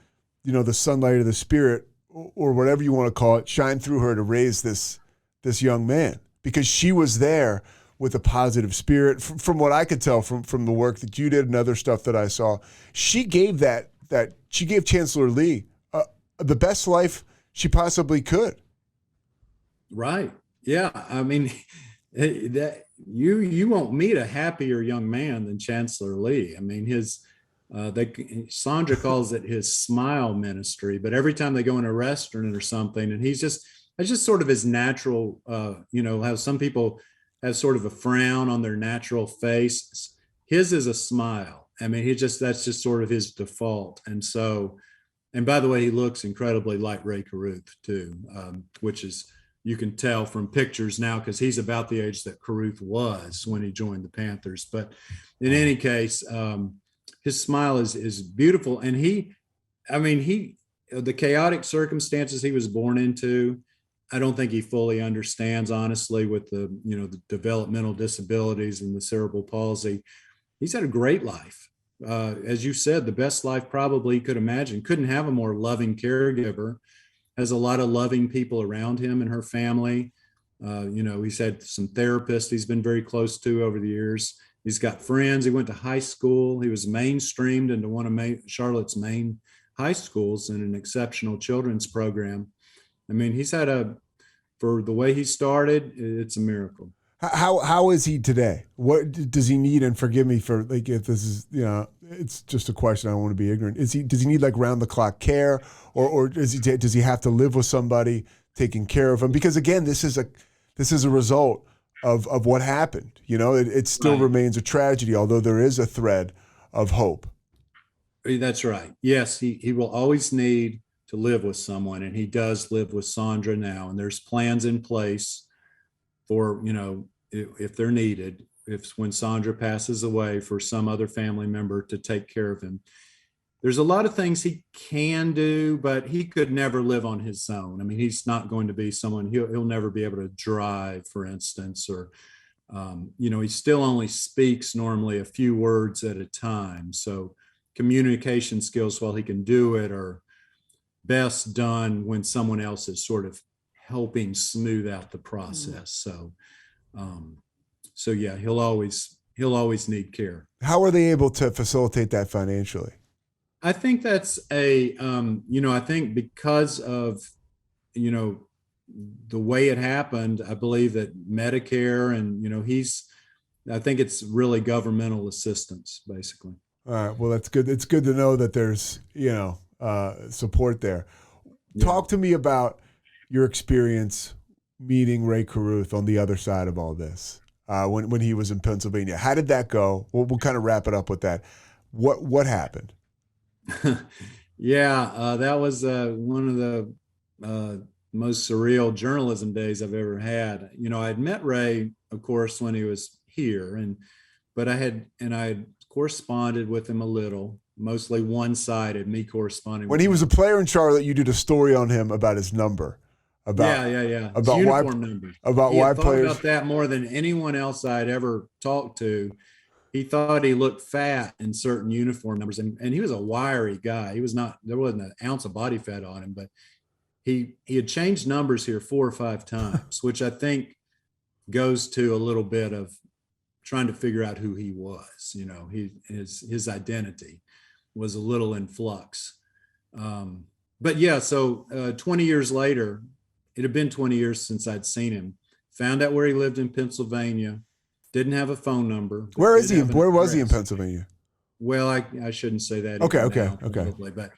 the sunlight of the Spirit, or whatever you want to call it, shine through her to raise this young man, because she was there with a positive spirit. From what I could tell from the work that you did and other stuff that I saw, she gave she gave Chancellor Lee the best life she possibly could. Right. Yeah. I mean, that you won't meet a happier young man than Chancellor Lee. I mean, Sandra calls it his smile ministry, but every time they go in a restaurant or something, and it's just sort of his natural, how some people have sort of a frown on their natural face. His is a smile. I mean, that's just sort of his default. And by the way, he looks incredibly like Rae Carruth too, which is you can tell from pictures now, because he's about the age that Carruth was when he joined the Panthers. But in any case, his smile is beautiful. And the chaotic circumstances he was born into, I don't think he fully understands, honestly, with the developmental disabilities and the cerebral palsy. He's had a great life. As you said, the best life probably he could imagine. Couldn't have a more loving caregiver. Has a lot of loving people around him and her family. He's had some therapists he's been very close to over the years. He's got friends. He went to high school. He was mainstreamed into one of Charlotte's main high schools in an exceptional children's program. I mean, he's had for the way he started, it's a miracle. How is he today? What does he need? And forgive me for if this is it's just a question. I don't want to be ignorant. Does he need like round the clock care, or does he have to live with somebody taking care of him? Because again, this is a result of what happened. It still remains a tragedy, although there is a thread of hope. That's right. Yes, he will always need to live with someone, and he does live with Sandra now. And there's plans in place for, if they're needed, when Sandra passes away, for some other family member to take care of him. There's a lot of things he can do, but he could never live on his own. I mean, he's not going to be someone, he'll never be able to drive, for instance, or, he still only speaks normally a few words at a time. So communication skills, while he can do it, are best done when someone else is sort of helping smooth out the process. So yeah, he'll always need care. How are they able to facilitate that financially? I think that's I think because of, the way it happened, I believe that Medicare and, I think it's really governmental assistance, basically. All right. Well, that's good. It's good to know that there's, support there. Yeah. Talk to me about your experience meeting Rae Carruth on the other side of all this, when he was in Pennsylvania. How did that go? We'll kind of wrap it up with that. What happened? Yeah, that was one of the most surreal journalism days I've ever had. I'd met Rae, of course, when he was here, but I had corresponded with him a little, mostly one-sided, me corresponding. When he was a player in Charlotte, you did a story on him about his number. About uniform numbers. About why players. About that more than anyone else I'd ever talked to. He thought he looked fat in certain uniform numbers, and he was a wiry guy. There wasn't an ounce of body fat on him, but he had changed numbers here 4 or 5 times, which I think goes to a little bit of trying to figure out who he was. His identity was a little in flux. But yeah, so 20 years later, it had been 20 years since I'd seen him. Found out where he lived in Pennsylvania. Didn't have a phone number. Where is he? Where was he in Pennsylvania? Well, I shouldn't say that. Okay. Probably, but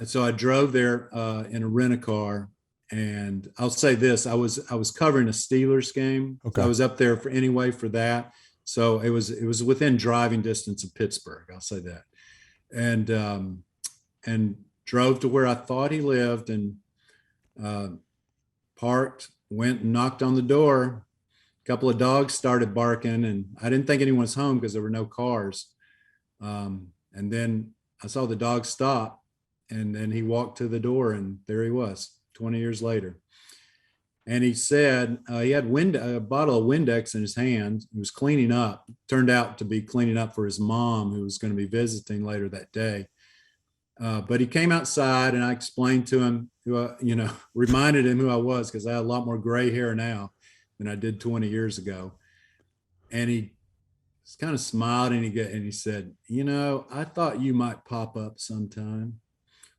so I drove there in a rent-a-car, and I'll say this: I was covering a Steelers game. Okay. I was up there for that, so it was within driving distance of Pittsburgh. I'll say that, and drove to where I thought he lived, and parked, went and knocked on the door. A couple of dogs started barking, and I didn't think anyone was home because there were no cars. And then I saw the dog stop, and then he walked to the door, and there he was 20 years later. And he said he had a bottle of Windex in his hand. He was cleaning up, turned out to be cleaning up for his mom, who was going to be visiting later that day. But he came outside, and I explained to him reminded him who I was, because I had a lot more gray hair now than I did 20 years ago. And he just kind of smiled, and he said, I thought you might pop up sometime.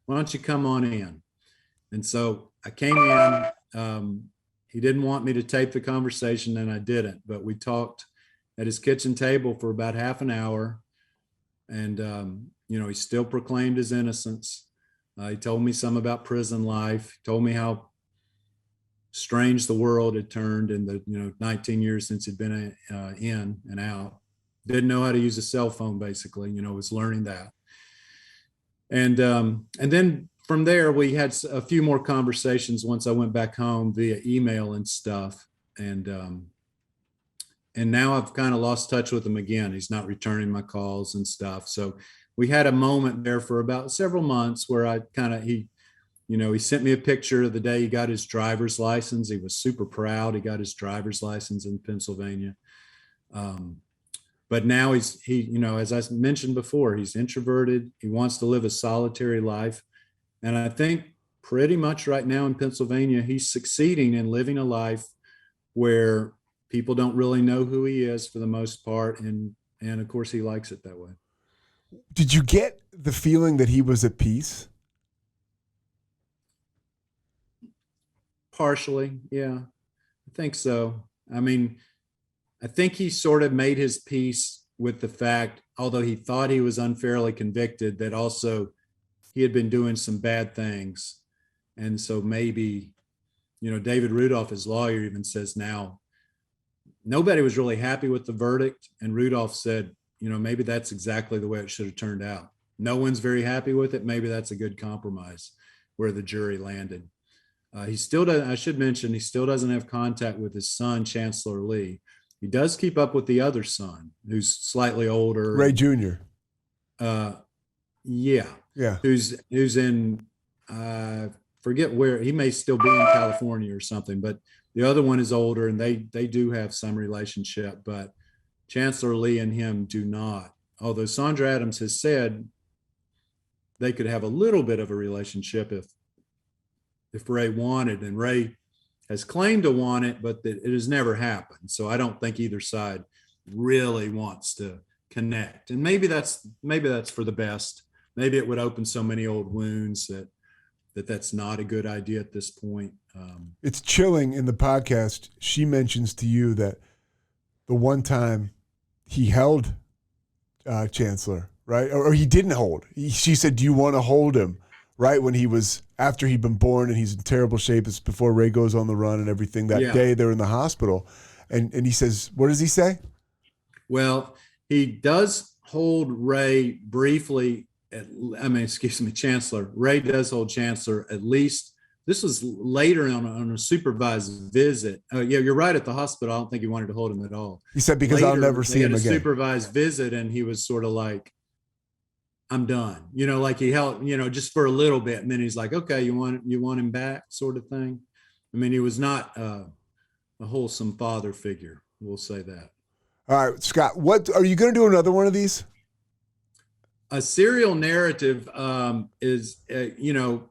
Why don't you come on in? And so I came in. He didn't want me to tape the conversation, and I didn't, but we talked at his kitchen table for about half an hour. And, he still proclaimed his innocence. He told me some about prison life. He told me how strange the world had turned in the 19 years since he'd been in and out. Didn't know how to use a cell phone, basically. Was learning that. And then from there, we had a few more conversations once I went back home via email and stuff. And now I've kind of lost touch with him again. He's not returning my calls and stuff. So we had a moment there for about several months where he sent me a picture of the day he got his driver's license. He was super proud. He got his driver's license in Pennsylvania. But now as I mentioned before, he's introverted. He wants to live a solitary life. And I think pretty much right now in Pennsylvania, he's succeeding in living a life where people don't really know who he is for the most part. And of course, he likes it that way. Did you get the feeling that he was at peace? Partially, yeah. I think so. I mean, I think he sort of made his peace with the fact, although he thought he was unfairly convicted, that also he had been doing some bad things. And so maybe, David Rudolph, his lawyer, even says now, nobody was really happy with the verdict. And Rudolph said, maybe that's exactly the way it should have turned out. No one's very happy with it. Maybe that's a good compromise where the jury landed. He still doesn't, I should mention, he still doesn't have contact with his son, Chancellor Lee. He does keep up with the other son, who's slightly older. Ray Jr. Yeah. Who's in, forget where, he may still be in California or something, but the other one is older and they do have some relationship, but Chancellor Lee and him do not. Although Sandra Adams has said they could have a little bit of a relationship if Ray wanted, and Ray has claimed to want it, but that it has never happened. So I don't think either side really wants to connect. And maybe that's for the best. Maybe it would open so many old wounds that's not a good idea at this point. It's chilling in the podcast. She mentions to you that the one time he held Chancellor, right? Or he didn't hold. She said, do you want to hold him? Right when he was, after he'd been born and he's in terrible shape. It's before Ray goes on the run and everything. That day they're in the hospital. And he says, what does he say? Well, he does hold Ray briefly. Chancellor. Ray does hold Chancellor at least. This was later on a supervised visit. You're right. At the hospital, I don't think he wanted to hold him at all. He said, because later, I'll never see him again. Supervised visit, and he was sort of like, I'm done. Like he held, just for a little bit, and then he's like, okay, you want him back, sort of thing. I mean, he was not a wholesome father figure. We'll say that. All right, Scott, what are you going to do? Another one of these? A serial narrative is,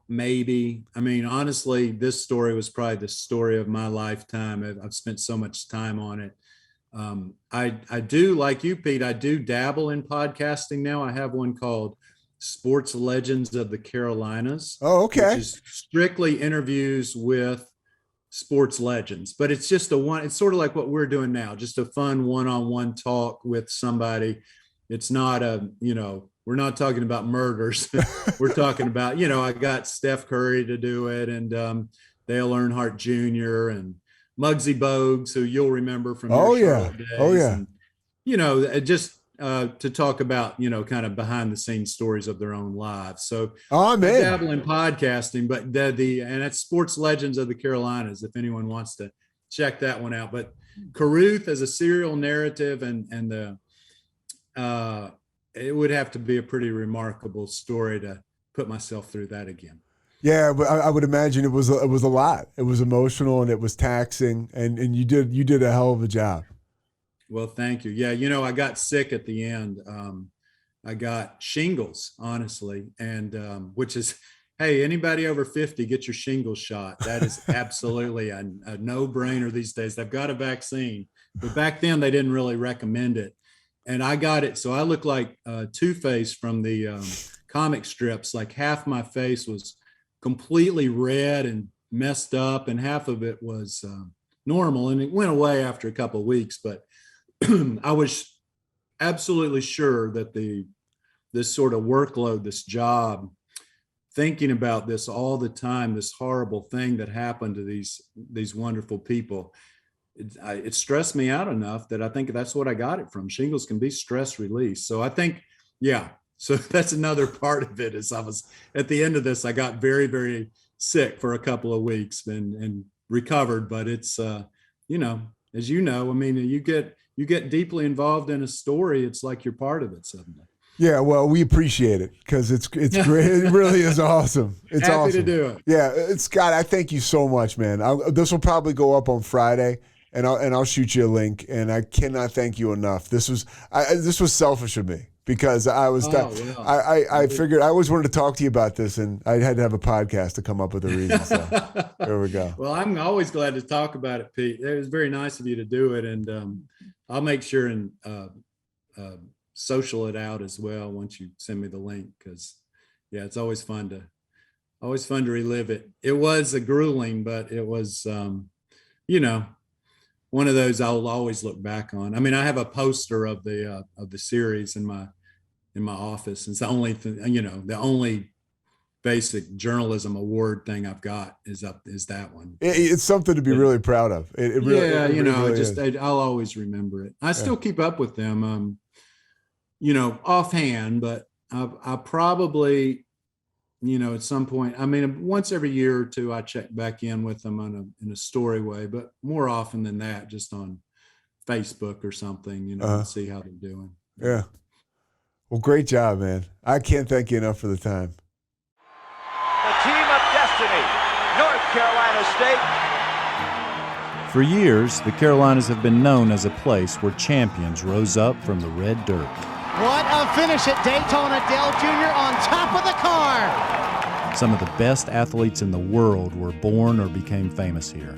maybe. I mean, honestly, this story was probably the story of my lifetime. I've spent so much time on it. I do, like you, Pete, I do dabble in podcasting now. I have one called Sports Legends of the Carolinas. Oh, okay. Which is strictly interviews with sports legends, but it's just it's sort of like what we're doing now, just a fun one-on-one talk with somebody. It's not we're not talking about murders. We're talking about, I got Steph Curry to do it, and Dale Earnhardt Jr. and Muggsy Bogues, who you'll remember from your Charlotte days. Oh, yeah. And, just to talk about, kind of behind the scenes stories of their own lives. So I dabble in podcasting, but and it's Sports Legends of the Carolinas, if anyone wants to check that one out. But Carruth as a serial narrative and it would have to be a pretty remarkable story to put myself through that again. Yeah, but I would imagine it was a lot. It was emotional and it was taxing, and you did a hell of a job. Well, thank you. Yeah, I got sick at the end. I got shingles, honestly, and which is, hey, anybody over 50, get your shingles shot. That is absolutely a no-brainer these days. They've got a vaccine, but back then they didn't really recommend it. And I got it, so I look like Two-Face from the comic strips. Like half my face was completely red and messed up, and half of it was normal, and it went away after a couple of weeks. But I was absolutely sure that this sort of workload, this job, thinking about this all the time, this horrible thing that happened to these wonderful people, it stressed me out enough that I think that's what I got it from. Shingles can be stress release. So I think, yeah, So that's another part of it. Is I was at the end of this, I got very, very sick for a couple of weeks and recovered. But it's, you know, as you know, I mean, you get deeply involved in a story. It's like you're part of it suddenly. Yeah, well, we appreciate it because it's great. It really is awesome. It's Happy awesome to do it. Yeah, Scott, I thank you so much, man. This will probably go up on Friday, and I'll shoot you a link. And I cannot thank you enough. This was selfish of me because I was I figured I always wanted to talk to you about this, and I had to have a podcast to come up with a reason. So there we go. Well, I'm always glad to talk about it, Pete. It was very nice of you to do it, and I'll make sure and social it out as well once you send me the link, because it's always fun to relive it. It was a grueling, but it was you know, one of those I'll always look back on. I mean, I have a poster of the series in my office. It's the only thing, you know, the only basic journalism award thing I've got is that one. It's something to be really proud of. It really, you know, really I'll always remember it. I still keep up with them. You know, offhand, but I probably, you know, at some point, I mean, once every year or two, I check back in with them in a story way, but more often than that, just on Facebook or something, you know, and see how they're doing. Yeah. Well, great job, man. I can't thank you enough for the time. The team of destiny, North Carolina State. For years, the Carolinas have been known as a place where champions rose up from the red dirt. What a finish at Daytona. Dale Jr. on top of the car. Some of the best athletes in the world were born or became famous here.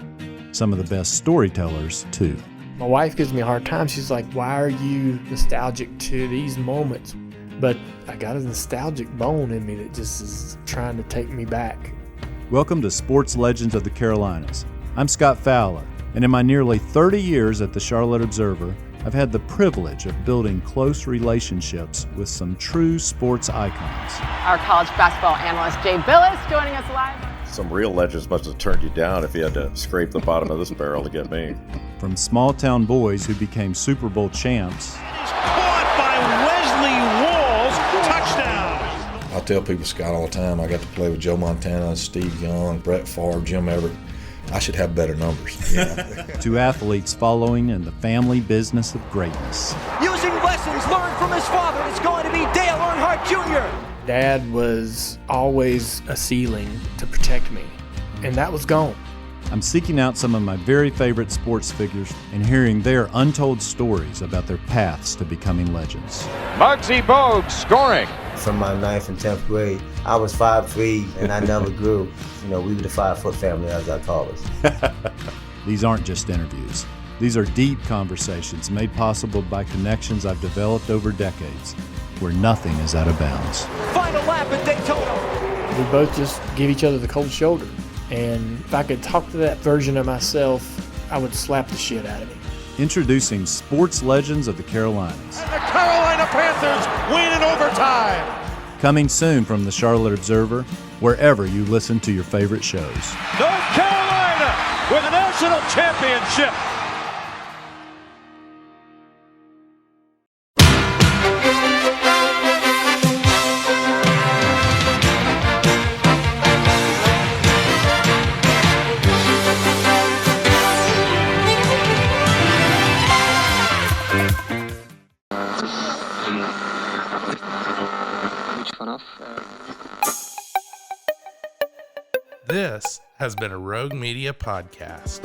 Some of the best storytellers, too. My wife gives me a hard time. She's like, why are you nostalgic to these moments? But I got a nostalgic bone in me that just is trying to take me back. Welcome to Sports Legends of the Carolinas. I'm Scott Fowler, and in my nearly 30 years at the Charlotte Observer, I've had the privilege of building close relationships with some true sports icons. Our college basketball analyst, Jay Billis, joining us live. Some real legends must have turned you down if you had to scrape the bottom of this barrel to get me. From small-town boys who became Super Bowl champs. Caught by Wesley Walls, touchdown. I tell people, Scott, all the time, I got to play with Joe Montana, Steve Young, Brett Favre, Jim Everett. I should have better numbers. To athletes following in the family business of greatness. Using lessons learned from his father, it's going to be Dale Earnhardt Jr. Dad was always a ceiling to protect me, and that was gone. I'm seeking out some of my very favorite sports figures and hearing their untold stories about their paths to becoming legends. Muggsy Bogues scoring. From my 9th and 10th grade, I was 5'3", and I never grew. You know, we were the 5-foot family, as I call us. These aren't just interviews. These are deep conversations made possible by connections I've developed over decades, where nothing is out of bounds. Final lap at Daytona. We both just give each other the cold shoulder. And if I could talk to that version of myself, I would slap the shit out of me. Introducing Sports Legends of the Carolinas. And the Carolina Panthers win in overtime. Coming soon from the Charlotte Observer, wherever you listen to your favorite shows. North Carolina with a national championship. This has been a Rogue Media podcast.